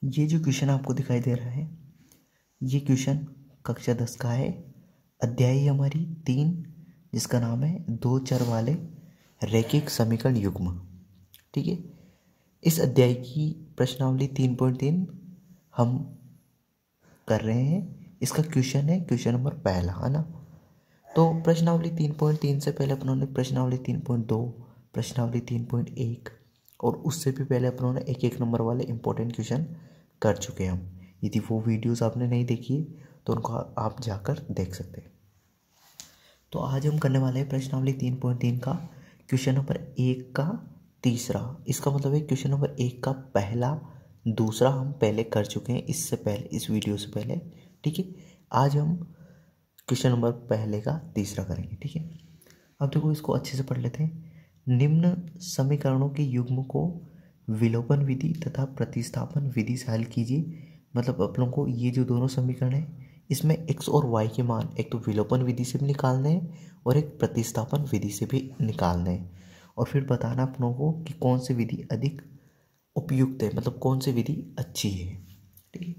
ये जो क्वेश्चन आपको दिखाई दे रहा है, ये क्वेश्चन कक्षा 10 का है। अध्याय हमारी 3, जिसका नाम है दो चर वाले रैखिक समीकरण युग्म। ठीक है, इस अध्याय की प्रश्नावली 3.3 हम कर रहे हैं। इसका क्वेश्चन है क्वेश्चन नंबर पहला, है ना। तो प्रश्नावली 3.3 से पहले अपनों प्रश्नावली 3.2, प्रश्नावली 3.1 और उससे भी पहले अपनों ने एक एक नंबर वाले इंपॉर्टेंट क्वेश्चन कर चुके हैं हम। यदि वो वीडियोस आपने नहीं देखी तो उनको आप जाकर देख सकते हैं। तो आज हम करने वाले हैं प्रश्नावली 3.3 का क्वेश्चन नंबर 1 का तीसरा। इसका मतलब है क्वेश्चन नंबर 1 का पहला दूसरा हम पहले कर चुके हैं, इससे पहले, इस वीडियो से पहले। ठीक है, आज हम क्वेश्चन नंबर पहले का तीसरा करेंगे। ठीक है, अब देखो इसको अच्छे से पढ़ लेते हैं। निम्न समीकरणों के युग्म को विलोपन विधि तथा प्रतिस्थापन विधि से हल कीजिए। मतलब आप लोगों को ये जो दोनों समीकरण है, इसमें x और y के मान एक तो विलोपन विधि से भी निकालने हैं और एक प्रतिस्थापन विधि से भी निकालने हैं, और फिर बताना अपनों को कि कौन सी विधि अधिक उपयुक्त है, मतलब कौन सी विधि अच्छी है। ठीक है,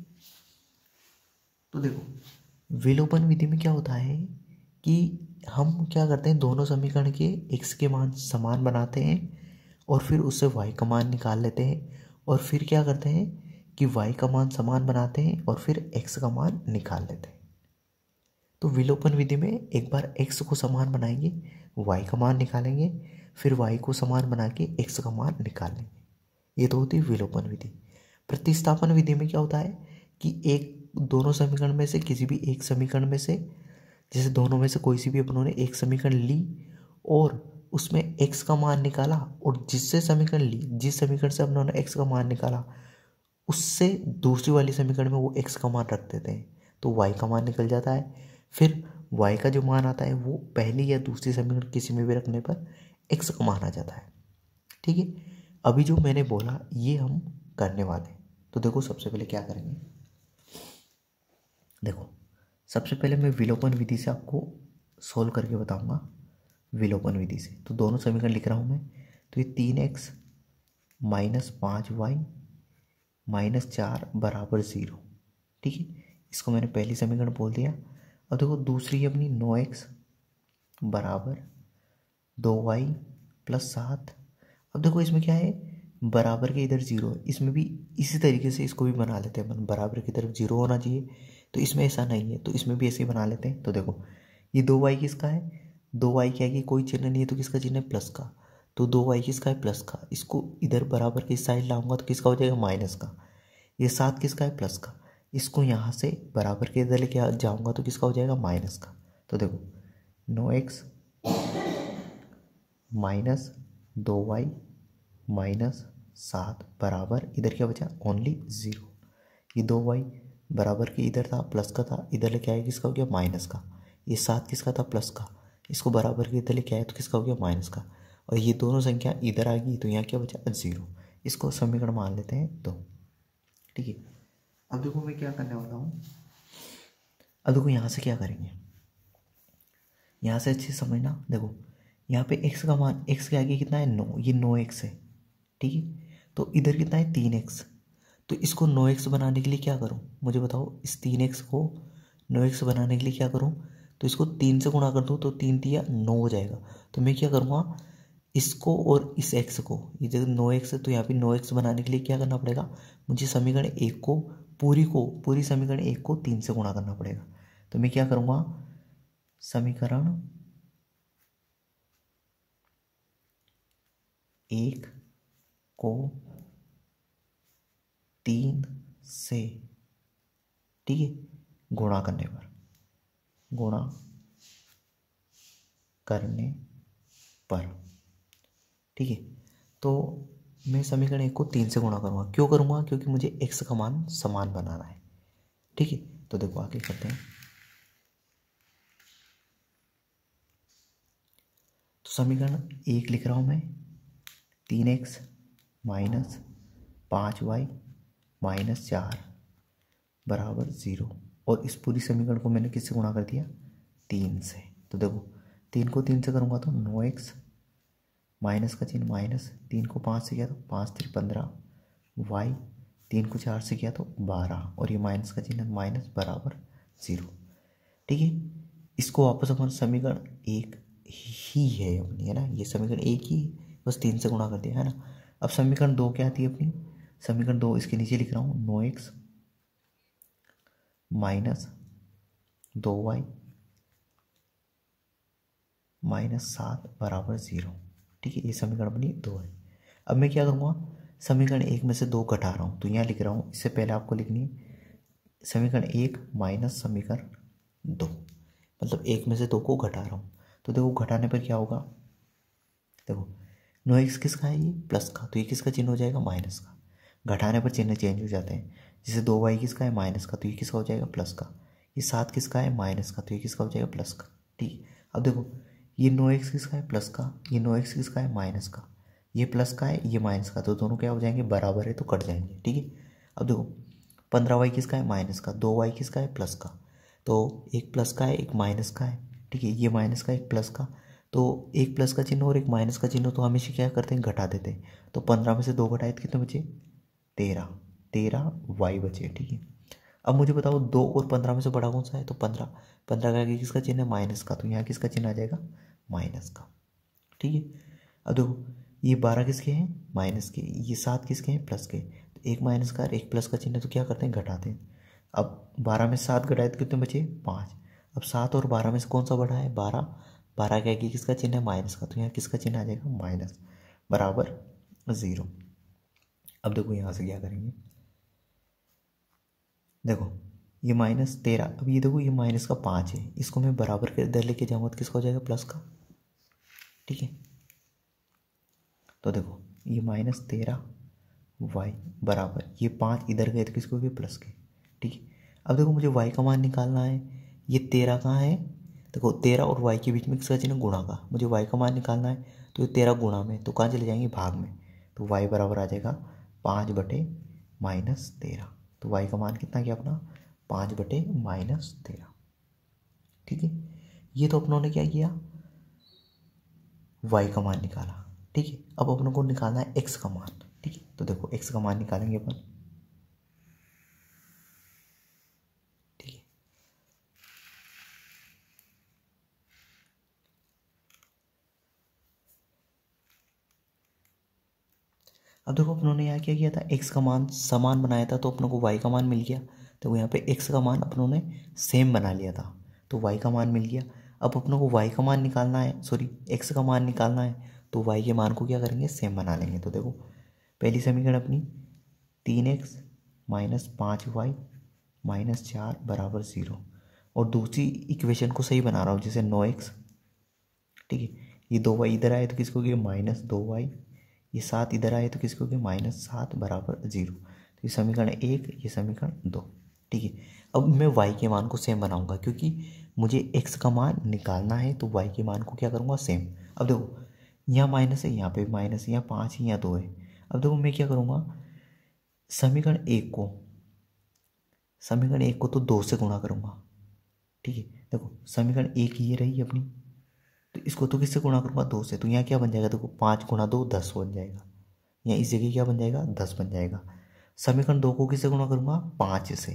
तो देखो विलोपन विधि में क्या होता है कि हम क्या करते हैं, दोनों समीकरण के x के मान समान बनाते हैं और फिर उससे y का मान निकाल लेते हैं, और फिर क्या करते हैं कि y का मान समान बनाते हैं और फिर x का मान निकाल लेते हैं। तो विलोपन विधि में एक बार x को समान बनाएंगे, y का मान निकालेंगे, फिर y को समान बना के x का मान निकाल लेंगे। ये तो होती है विलोपन विधि। प्रतिस्थापन विधि में क्या होता है कि एक दोनों समीकरण में से किसी भी एक समीकरण में से, जैसे दोनों में से कोई सी भी अपनों ने एक समीकरण ली और उसमें x का मान निकाला, और जिससे समीकरण ली, जिस समीकरण से अपनों ने x का मान निकाला, उससे दूसरी वाली समीकरण में वो x का मान रख देते हैं, तो y का मान निकल जाता है। फिर y का जो मान आता है वो पहली या दूसरी समीकरण किसी में भी रखने पर x का मान आ जाता है। ठीक है, अभी जो मैंने बोला ये हम करने वाले हैं। तो देखो सबसे पहले क्या करेंगे, देखो सबसे पहले मैं विलोपन विधि से आपको सोल्व करके बताऊंगा। विलोपन विधि से तो दोनों समीकरण लिख रहा हूं मैं। तो ये 3x माइनस 5y माइनस 4 बराबर 0। ठीक है, इसको मैंने पहली समीकरण बोल दिया। अब देखो दूसरी अपनी 9x बराबर 2y प्लस 7। अब देखो इसमें क्या है, बराबर के इधर 0 है, इसमें भी इसी तरीके से इसको भी बना लेते हैं। बराबर की तरफ 0 होना चाहिए, तो इसमें ऐसा नहीं है, तो इसमें भी ऐसे ही बना लेते हैं। तो देखो ये 2y किसका है, 2y क्या है कि कोई चिन्ह नहीं है, तो किसका चिन्ह है, प्लस का। तो 2y किसका है, प्लस का। इसको इधर बराबर की साइड लाऊंगा तो किसका हो जाएगा, माइनस का। ये 7 किसका है, प्लस का। इसको यहाँ से बराबर के इधर लेके जाऊंगा तो किसका हो जाएगा, माइनस का। तो देखो 9x माइनस 2y माइनस 7 बराबर इधर क्या बचा, ओनली 0। ये 2y बराबर के इधर था, प्लस का था, इधर लेके आया किसका हो गया, माइनस का। ये 7 किसका था, प्लस का। इसको बराबर के इधर लेके आया तो किसका हो गया, माइनस का। और ये दोनों संख्या इधर आ गई तो यहाँ क्या बचा, 0। इसको समीकरण मान लेते हैं 2। ठीक है, अब देखो मैं क्या करने वाला हूँ। अब देखो यहाँ से क्या करेंगे, यहाँ से अच्छे समझना। देखो यहाँ पे x का मान, x के आगे कितना है, 9, ये 9x है। ठीक है, तो इधर कितना है, 3x। तो इसको 9x बनाने के लिए क्या करूँ, मुझे बताओ। इस 3x को 9x बनाने के लिए क्या करूँ, तो इसको 3 से गुणा कर दूँ तो 3 तिया 9 हो जाएगा। तो मैं क्या करूँगा, इसको और इस x को, ये जगह 9x है तो यहाँ पे 9x बनाने के लिए क्या करना पड़ेगा, मुझे समीकरण 1 को पूरी समीकरण 1 को 3 से गुणा करना पड़ेगा। तो मैं क्या करूँगा, समीकरण 1 को 3 से, ठीक है, गुणा करने पर, ठीक है। तो मैं समीकरण 1 को 3 से गुणा करूँगा। क्यों करूँगा, क्योंकि मुझे x का मान समान बनाना है। ठीक है, तो देखो आगे करते हैं। तो समीकरण 1 लिख रहा हूँ मैं, 3x माइनस 5y माइनस 4 बराबर 0। और इस पूरी समीकरण को मैंने किससे गुणा कर दिया, 3 से। तो देखो 3 को 3 से करूँगा तो 9x माइनस का चिन्ह माइनस, 3 को 5 से किया तो 5 3 15 y 3 को 4 से किया तो 12 और ये माइनस का चिन्ह माइनस बराबर 0। ठीक है, इसको वापस अपन समीकरण 1 ही है अपनी, है ना, ये समीकरण 1 ही बस 3 से गुणा कर दिया, है ना। अब समीकरण 2 क्या आती है अपनी, समीकरण 2 इसके नीचे लिख रहा हूँ 9x माइनस 2y माइनस 7 बराबर 0। ठीक है, ये समीकरण अपनी 2 है। अब मैं क्या करूँगा, समीकरण 1 में से 2 घटा रहा हूँ, तो यहाँ लिख रहा हूँ, इससे पहले आपको लिखनी है समीकरण 1 माइनस समीकरण 2, मतलब 1 में से 2 को घटा रहा हूँ। तो देखो घटाने पर क्या होगा, देखो 9x किसका है, ये प्लस का, तो ये किसका चिन्ह हो जाएगा, माइनस का। घटाने पर चिन्ह चेंज हो जाते हैं, जैसे 2y किसका है, माइनस का, तो ये किसका हो जाएगा, प्लस का। ये 7 किसका है, माइनस का, तो ये किसका हो जाएगा, प्लस का। ठीक है, अब देखो ये 9x किसका है, प्लस का, ये 9x किसका है, माइनस का, ये प्लस का है, ये माइनस का, तो दोनों क्या हो जाएंगे, बराबर है, तो कट जाएंगे। ठीक है, अब देखो 15y किसका है, माइनस का, 2y किसका है, प्लस का, तो एक प्लस का है एक माइनस का है। ठीक है, ये माइनस का एक प्लस का, तो एक प्लस का चिन्ह और एक माइनस का चिन्ह तो हमेशा क्या करते हैं, घटा देते हैं। तो 15 में से 2 घटाए तो कितने बचे, 13 y बचे। ठीक है, अब मुझे बताओ 2 और 15 में से बड़ा कौन सा है, तो 15 का आगे किसका चिन्ह है, माइनस का, तो यहाँ किसका चिन्ह आ जाएगा, माइनस का। ठीक है, अब देखो ये 12 किसके हैं, माइनस के, ये 7 किसके हैं, प्लस के, तो एक माइनस का और एक प्लस का चिन्ह तो क्या करते हैं, घटाते हैं। अब 12 में 7 घटाए तो कितने बचे, 5। अब 7 और 12 में से कौन सा बड़ा है, 12 के आगे किसका चिन्ह है, माइनस का, तो यहाँ किसका चिन्ह आ जाएगा, माइनस बराबर 0। अब देखो यहाँ से क्या करेंगे, देखो ये -13, अब ये देखो ये माइनस का 5 है, इसको मैं बराबर के इधर लेके जाऊँगा तो किसका हो जाएगा, प्लस का। ठीक है, तो देखो ये -13 y बराबर ये 5 इधर गए तो किसको गए, प्लस के। ठीक है, अब देखो मुझे y का मान निकालना है, ये 13 कहाँ है, देखो 13 और y के बीच में किसका चिन्ह, गुणा का, मुझे y का मान निकालना है, तो ये 13 गुणा में, तो कहाँ चले जाएंगे, भाग में, तो y बराबर आ जाएगा 5/-13। तो y का मान कितना गया अपना, 5/-13। ठीक है, ये तो अपनों ने क्या किया, y का मान निकाला। ठीक है, अब अपनों को निकालना है x का मान। ठीक है, तो देखो x का मान निकालेंगे अपन। ठीक है, अब देखो अपनों ने यहाँ क्या किया था, x का मान समान बनाया था, तो अपनों को y का मान मिल गया। तो यहाँ पे x का मान अपनों ने सेम बना लिया था, तो y का मान मिल गया। अब अपनों को y का मान निकालना है, सॉरी x का मान निकालना है, तो y के मान को क्या करेंगे, सेम बना लेंगे। तो देखो पहली समीकरण अपनी 3x माइनस 5y माइनस 4 बराबर 0, और दूसरी इक्वेशन को सही बना रहा हूँ, जैसे 9x। ठीक है, ये 2y इधर आए तो किसको गया, -2y, ये 7 इधर आए तो किसको गया, -7 बराबर 0। तो ये समीकरण 1, ये समीकरण 2। ठीक है, अब मैं y के मान को सेम बनाऊंगा, क्योंकि मुझे x का मान निकालना है, तो y के मान को क्या करूँगा, सेम। अब देखो यहाँ माइनस है, यहाँ पे भी माइनस है, यहाँ 5 है, यहाँ 2 है। अब देखो मैं क्या करूँगा, समीकरण 1 को तो 2 से गुणा करूँगा। ठीक है, देखो समीकरण 1 ये रही अपनी, तो इसको तो किससे गुणा करूँगा, 2 से, तो यहाँ क्या बन जाएगा, देखो 5 × 2 10 बन जाएगा, यहाँ इस जगह क्या बन जाएगा, 10 बन जाएगा। समीकरण 2 को किससे गुणा करूँगा, 5 से,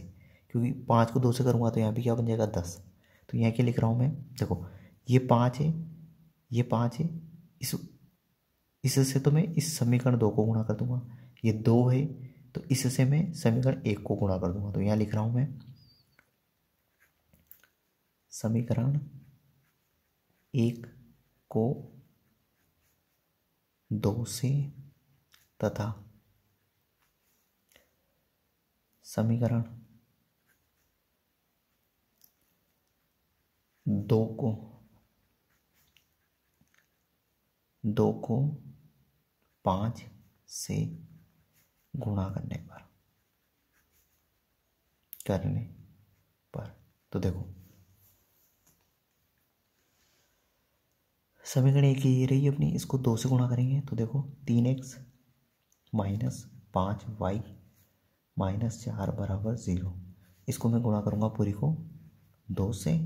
क्योंकि 5 को 2 से करूँगा तो यहाँ पे क्या बन जाएगा, 10। तो यहाँ क्या लिख रहा हूँ मैं, देखो ये 5 है, ये 5 है, इससे तो मैं इस समीकरण 2 को गुणा कर दूंगा, ये 2 है, तो इससे मैं समीकरण 1 को गुणा कर दूंगा। तो यहाँ लिख रहा हूँ मैं समीकरण 1 को 2 से तथा समीकरण 2 को 5 से गुणा करने पर तो देखो समीकरण 1 ये रही अपनी, इसको 2 से गुणा करेंगे तो देखो 3x माइनस 5y माइनस 4 बराबर 0। इसको मैं गुणा करूँगा पूरी को 2 से,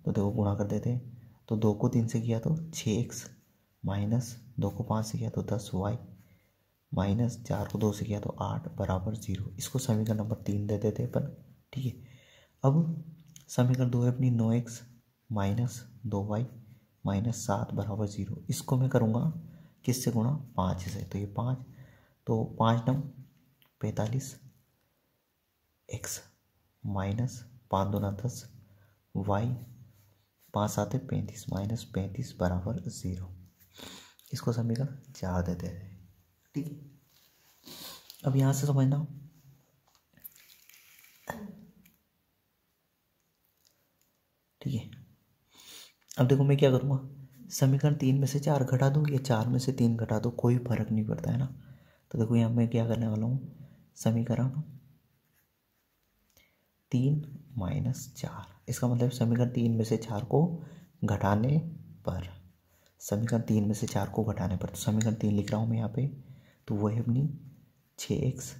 तो देखो गुणा कर देते हैं, तो 2 को 3 से किया तो 6x माइनस 2 को 5 से किया तो 10y माइनस 4 को 2 से किया तो 8 बराबर 0। इसको समीकरण नंबर 3 दे देते अपन। ठीक है, अब समीकरण 2 है अपनी 9x माइनस 2y माइनस 7 बराबर 0। इसको मैं करूँगा किससे गुणा, 5 से। तो ये 5, तो 5 नम 45 x माइनस 5 दूना 10 y 5 7 35 माइनस 35 बराबर 0। इसको समीकरण 4 देते हैं। ठीक है, अब यहाँ से समझना, ठीक है। अब देखो मैं क्या करूँगा, समीकरण 3 में से 4 घटा दूँ या 4 में से 3 घटा दो, कोई फर्क नहीं पड़ता है ना। तो देखो यहाँ मैं क्या करने वाला हूँ, समीकरण 3 माइनस 4, इसका मतलब समीकरण 3 में से 4 को घटाने पर, समीकरण 3 में से 4 को घटाने पर, तो समीकरण 3 लिख रहा हूँ मैं यहाँ पे। तो वो है अपनी 6x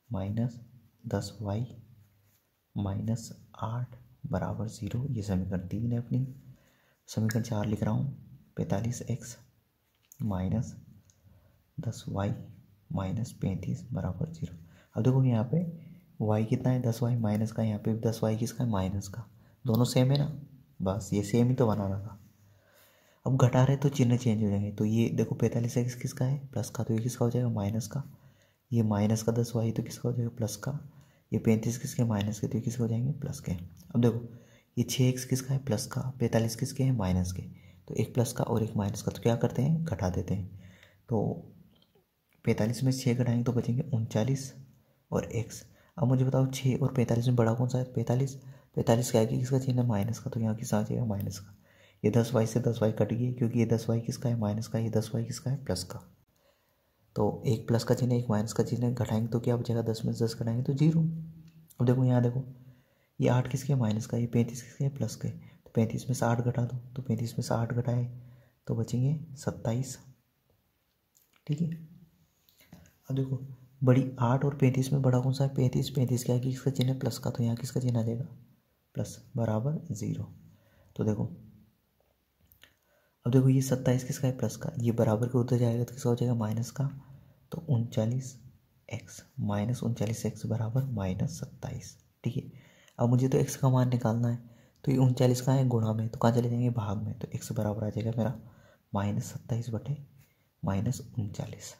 माइनस 10y माइनस 8 बराबर 0। ये समीकरण 3 है अपनी। समीकरण 4 लिख रहा हूँ 45x माइनस 10y माइनस 35 बराबर 0। अब देखो यहाँ पे y कितना है, 10y माइनस का, यहाँ पे 10y किसका है, माइनस का। दोनों सेम है ना, बस ये सेम ही तो बनाना था। अब घटा रहे तो चिन्ह चेंज हो जाएंगे। तो ये देखो 45x किसका है, प्लस का, तो ये किसका हो जाएगा, माइनस का। ये माइनस का 10y तो किसका हो जाएगा, प्लस का। ये 35 किसके, माइनस के, तो ये किसके हो जाएंगे, प्लस के। अब देखो ये 6x किसका है, प्लस का, 45 किसके हैं, माइनस के। तो एक प्लस का और एक माइनस का, तो क्या करते हैं, घटा देते हैं। तो 45 में 6 घटाएंगे तो बचेंगे 39 और x। अब मुझे बताओ 6 और 45 में बड़ा कौन सा है, 45। 45 क्या है कि किसका चिन्ह है, माइनस का, तो यहाँ किसका आ जाएगा, माइनस का। ये 10y से 10y कट गई, क्योंकि ये 10y किसका है, माइनस का, ये 10y किसका है, प्लस का। तो एक प्लस का चिन्ह एक माइनस का चिन्ह घटाएंगे तो क्या बचेगा, 10 में से 10 घटाएंगे तो 0। अब देखो यहाँ देखो ये 8 किसके, माइनस का, ये 35 किसके, प्लस के। तो 35 में से 8 घटा दो, तो 35 में से 8 घटाए तो बचेंगे 27। ठीक है, अब देखो बड़ी 8 और 35 में बड़ा कौन सा है, 35। 35 क्या है कि इसका चिन्ह प्लस का, तो यहाँ किसका चिन्ह आ जाएगा, प्लस बराबर 0। तो देखो अब देखो ये 27 किसका है, प्लस का, ये बराबर के उधर जाएगा तो किसका हो जाएगा, माइनस का। तो 39x माइनस 39x बराबर माइनस 27। ठीक है, अब मुझे तो x का मान निकालना है। तो ये 39 कहाँ है, गुणा में, तो कहाँ चले जाएंगे, भाग में। तो x बराबर आ जाएगा मेरा माइनस 27 बटे माइनस 39।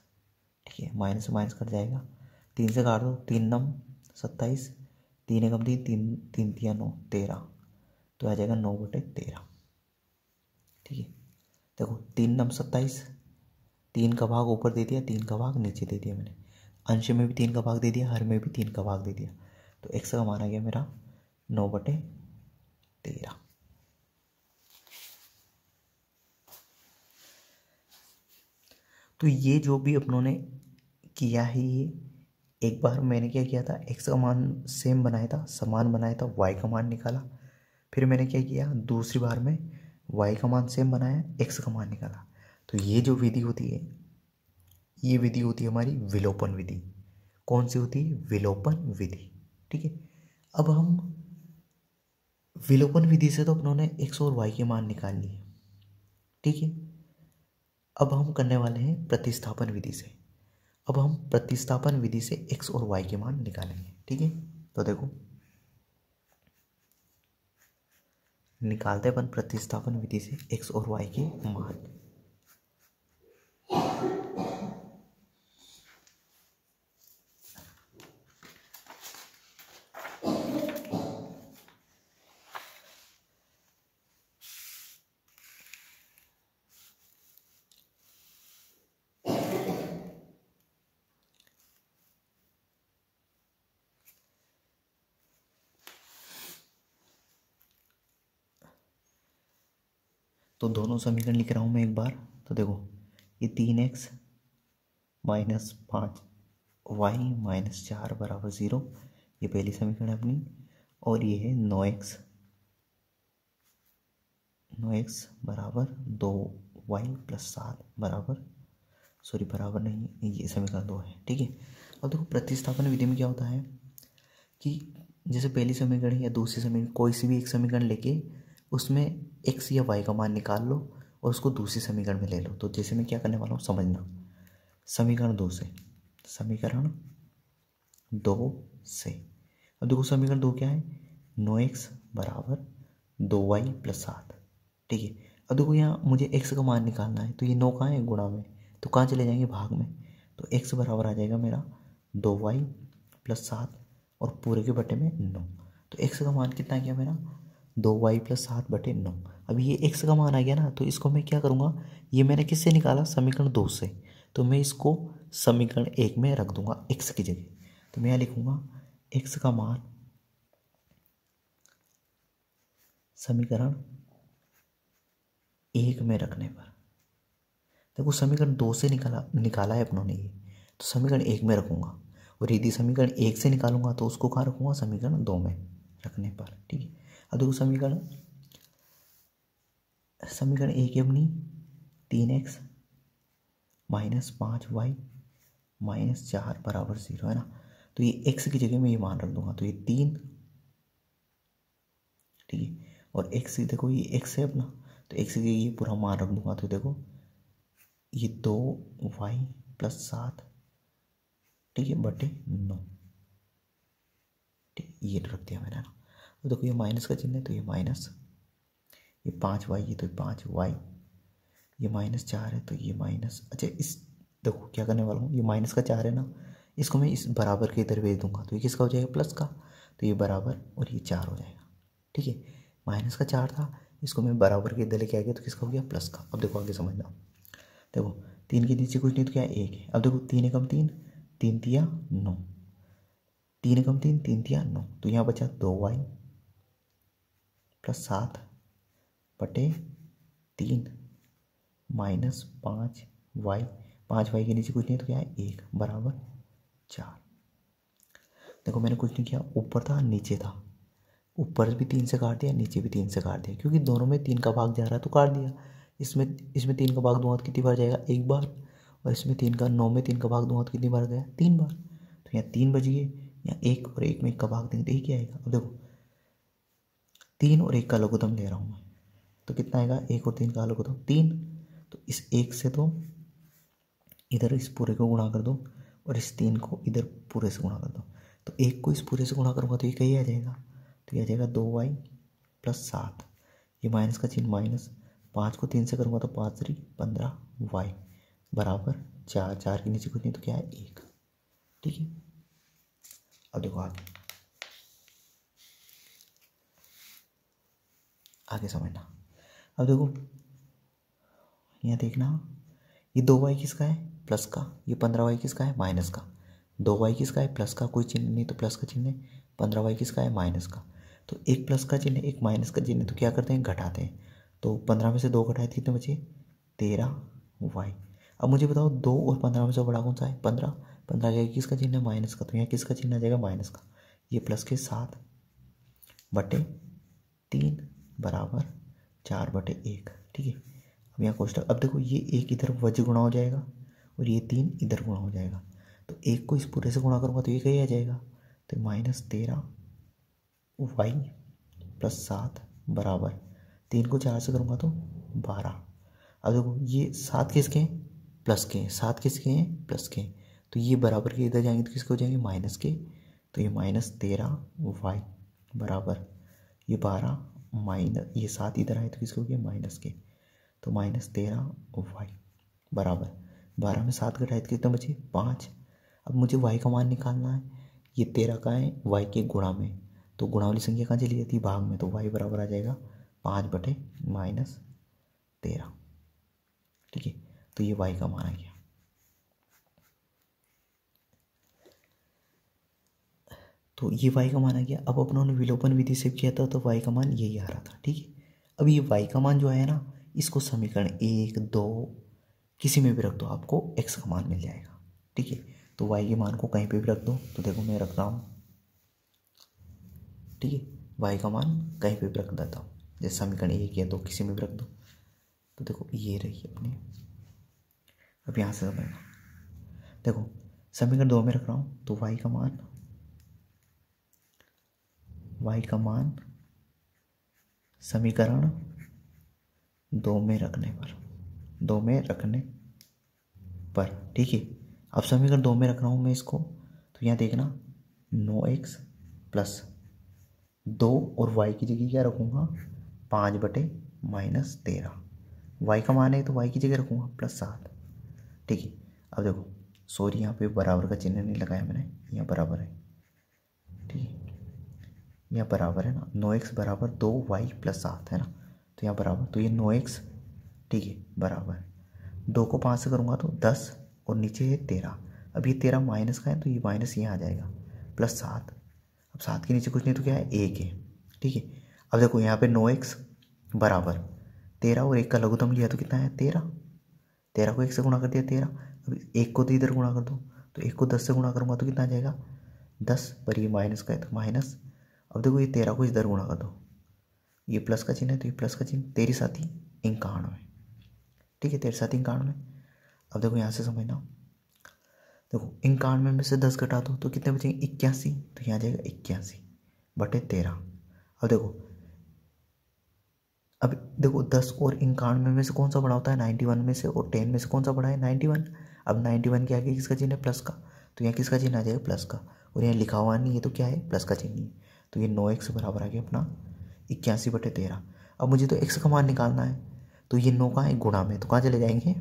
ठीक है, माइनस से माइनस कट जाएगा, 3 से काट दो, 3 नम 27, 3 एकम 3, 3 3 9 13, तो आ जाएगा 9 बटे 13। ठीक है, देखो 3 नम 27, 3 का भाग ऊपर दे दिया, 3 का भाग नीचे दे दिया मैंने, अंश में भी 3 का भाग दे दिया, हर में भी 3 का भाग दे दिया। तो x का मान आ गया मेरा 9 बटे 13। तो ये जो भी अपनों ने किया है, ये एक बार मैंने क्या किया था, x का मान सेम बनाया था, समान बनाया था, y का मान निकाला। फिर मैंने क्या किया, दूसरी बार में y का मान सेम बनाया, x का मान निकाला। तो ये जो विधि होती है, ये विधि होती है हमारी विलोपन विधि। कौन सी होती है, विलोपन विधि। ठीक है, अब हम विलोपन विधि से तो अपनों ने x और y के मान निकाल लिए। ठीक है, अब हम करने वाले हैं प्रतिस्थापन विधि से। अब हम प्रतिस्थापन विधि से x और y के मान निकालेंगे। ठीक है, तो देखो निकालते अपन प्रतिस्थापन विधि से x और y के मान। तो दोनों समीकरण लिख रहा हूँ मैं एक बार। तो देखो ये 3x माइनस 5y माइनस 4 बराबर 0, ये पहली समीकरण है अपनी। और ये है 9x बराबर 2y प्लस 7 बराबर, सॉरी बराबर नहीं, ये समीकरण 2 है। ठीक है, अब देखो प्रतिस्थापन विधि में क्या होता है कि जैसे पहली समीकरण या दूसरी समीकरण, कोई सी भी एक समीकरण लेके उसमें x या y का मान निकाल लो और उसको दूसरी समीकरण में ले लो। तो जैसे मैं क्या करने वाला हूँ समझना, समीकरण 2 से, समीकरण 2 से। अब देखो समीकरण 2 क्या है, 9x बराबर 2y + 7। ठीक है, अब देखो यहाँ मुझे x का मान निकालना है, तो ये 9 कहाँ है, गुणा में, तो कहाँ चले जाएंगे, भाग में। तो x बराबर आ जाएगा मेरा 2y + 7 और पूरे के बटे में 9। तो x का मान कितना गया मेरा, 2y + 7 बटे 9। अब ये x का मान आ गया ना, तो इसको मैं क्या करूँगा, ये मैंने किससे निकाला, समीकरण 2 से, तो मैं इसको समीकरण 1 में रख दूंगा x की जगह। तो मैं यहाँ लिखूंगा x का मान समीकरण 1 में रखने पर, देखो समीकरण 2 से निकाला है अपनों ने ये, तो समीकरण 1 में रखूंगा। और यदि समीकरण 1 से निकालूंगा तो उसको कहाँ रखूंगा, समीकरण 2 में रखने पर। ठीक है, अब देखो समीकरण 1 है अपनी 3x - 5y - 4 बराबर 0 है ना। तो ये x की जगह में ये मान रख दूंगा, तो ये 3, ठीक है, और x देखो ये x है अपना, तो x की जगह ये पूरा मान रख दूंगा। तो देखो ये 2y + 7, ठीक है, बटे 9, ठीक, ये रख दिया मैंने ना। तो देखो ये माइनस का चिन्ह है, तो ये माइनस, ये 5y है तो 5y, ये -4 है तो ये माइनस, अच्छा इस देखो क्या करने वाला हूँ, ये माइनस का 4 है ना, इसको मैं इस बराबर के इधर भेज दूंगा, तो ये किसका हो जाएगा, प्लस का, तो ये बराबर और ये 4 हो जाएगा। ठीक है, माइनस का 4 था, इसको मैं बराबर के इधर लेके आ गया, तो किसका हो गया, प्लस का। अब देखो आगे समझना, देखो 3 के नीचे कुछ नहीं तो क्या है, 1 है। अब देखो 3 एकम 3, 3 तिया 9, 3 एकम 3, 3 तिया 9, तो यहाँ बचा 2y + 7 बटे 3 -5y, 5y के नीचे कुछ नहीं तो क्या है, 1 बराबर 4। देखो मैंने कुछ नहीं किया, ऊपर था नीचे था, ऊपर भी 3 से काट दिया, नीचे भी 3 से काट दिया, क्योंकि दोनों में 3 का भाग जा रहा है तो काट दिया। इसमें 3 का भाग दूंगा तो कितनी बार जाएगा, 1 बार, और इसमें 9 में 3 का भाग दूंगा तो कितनी बार गया, 3 बार। तो यहाँ 3 बच गए, यहाँ 1 और 1 में 1 का भाग देंगे तो 1 ही आएगा। अब देखो 3 और 1 का लघुत्तम ले रहा हूँ मैं, तो कितना आएगा, 1 और 3 का लघुत्तम 3, तो इस 1 से तो इधर इस पूरे को गुणा कर दो और इस 3 को इधर पूरे से गुणा कर दो, तो 1 को इस पूरे से गुणा करूँगा तो ये कहीं आ जाएगा, तो ये आ जाएगा 2y + 7, ये माइनस का चिन्ह माइनस, 5 को 3 से करूँगा तो 5 3 15y बराबर 4, 4 के नीचे कुछ नहीं तो क्या है, 1। ठीक है, अब देखो आगे समझना। अब देखो यहाँ देखना, ये 2y किसका है, प्लस का, ये 15y किसका है, माइनस का। 2y किसका है, प्लस का, कोई चिन्ह नहीं तो प्लस का चिन्ह है। 15y किसका है, माइनस का। तो एक प्लस का चिन्ह एक माइनस का चिन्ह, तो क्या करते हैं, घटाते हैं। तो 15 में से 2 घटाए तो कितने बचे, 13y। अब मुझे बताओ 2 और 15 में से बड़ा कौन सा है, 15। 15 का किसका चिन्ह है, माइनस का, तो यहाँ किसका चिन्ह आ जाएगा, माइनस का। ये प्लस के 7 बटे 3 बराबर 4 बटे 1। ठीक है, अब यहाँ कोष्टक, अब देखो ये 1 इधर वज्र गुणा हो जाएगा और ये 3 इधर गुणा हो जाएगा, तो 1 को इस पूरे से गुणा करूँगा तो ये कहीं आ जाएगा, तो -13y + 7 बराबर 3 को 4 से करूँगा तो 12। अब देखो ये 7 किसके हैं, प्लस के हैं, 7 किसके हैं, प्लस के हैं, तो ये बराबर के इधर जाएंगे तो किसके हो जाएंगे, माइनस के, तो ये -13y बराबर ये 12 माइनस ये 7 इधर आए तो किसके हो गया, माइनस के, तो -13y बराबर 12 में 7 घटाए तो कितना बचे, 5। अब मुझे y का मान निकालना है, ये 13 का है y के गुणा में, तो गुणा वाली संख्या कहाँ चली जाती है, भाग में, तो y बराबर आ जाएगा 5 बटे -13। ठीक है, तो ये y का मान आ गया। तो ये y का मान आ गया। अब अपनों ने विलोपन विधि से किया था तो y का मान यही आ रहा था। ठीक है, अब ये y का मान जो है ना, इसको समीकरण 1 2 किसी में भी रख दो, आपको x का मान मिल जाएगा। ठीक है, तो y के मान को कहीं पे भी रख दो, तो देखो मैं रख रहा हूँ, ठीक है, y का मान कहीं पे भी रख देता हूँ, जैसे समीकरण 1 या 2 किसी में भी रख दो, तो देखो ये रही अपनी। अब यहाँ से समझना, देखो समीकरण 2 में रख रहा हूँ, तो y का मान समीकरण 2 में रखने पर, ठीक है, अब समीकरण 2 में रख रहा हूँ मैं इसको, तो यहाँ देखना 9x प्लस 2 और y की जगह क्या रखूँगा 5/-13। y का मान है तो y की जगह रखूँगा +7। ठीक है, अब देखो सॉरी यहाँ पे बराबर का चिन्ह नहीं लगाया मैंने, यहाँ बराबर है। ठीक है, यहाँ बराबर है ना, 9x बराबर 2y + 7 है ना, तो यहाँ बराबर, तो ये 9x ठीक है बराबर 2 को 5 से करूँगा तो 10 और नीचे है 13। अब ये 13 माइनस का है तो ये माइनस यहाँ आ जाएगा +7। अब 7 के नीचे कुछ नहीं तो क्या है 1 है। ठीक है, अब देखो यहाँ पे 9x बराबर 13 और 1 का लघुत्तम लिया तो कितना है 13। 13 को 1 से गुणा कर दिया 13। अब 1 को तो इधर गुणा कर दो, तो 1 को 10 से गुणा करूँगा तो कितना आ जाएगा 10, पर ये माइनस का है तो माइनस। अब देखो ये 13 को इधर गुणा कर दो, ये प्लस का चिन्ह है तो ये प्लस का चिन्ह, 13 7 91। ठीक है, 13 7 91। अब देखो यहाँ से समझना, देखो 91 में से 10 घटा दो तो कितने बचेंगे 81, तो यहाँ आ जाएगा 81/13। अब देखो 10 और 91 में से कौन सा बड़ा होता है 91 में से, और 10 में से कौन सा बड़ा है 91। अब 91 के आगे किसका चिन्ह है प्लस का, तो यहाँ किसका चिन्ह आ जाएगा प्लस का, और यहाँ लिखा हुआ नहीं है तो क्या है प्लस का चिन्ह है। तो ये 9x बराबर आ गया अपना 81/13। अब मुझे तो x का मान निकालना है, तो ये 9 का है गुणा में, तो कहाँ चले जाएंगे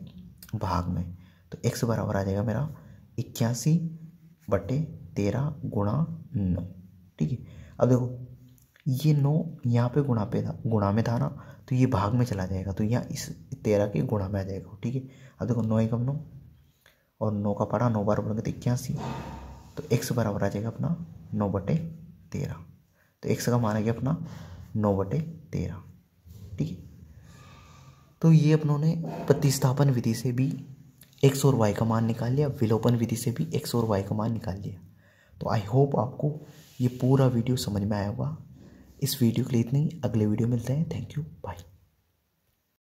भाग में, तो x बराबर आ जाएगा मेरा 81/13 गुणा 9। ठीक है, अब देखो ये 9 यहाँ पे गुणा में था ना, तो ये भाग में चला जाएगा, तो यहाँ इस 13 के गुणा में आ जाएगा। ठीक है, अब देखो 9 एकम 9 और 9 का पढ़ा 9 बार बोलेंगे तो 81, तो x बराबर आ जाएगा अपना 9/13। तो x का मान आ गया अपना 9/13। ठीक है, तो ये अपनों ने प्रतिस्थापन विधि से भी x और y का मान निकाल लिया, विलोपन विधि से भी x और y का मान निकाल लिया। तो आई होप आपको ये पूरा वीडियो समझ में आया होगा। इस वीडियो के लिए इतना ही, अगले वीडियो मिलते हैं। Thank you, bye.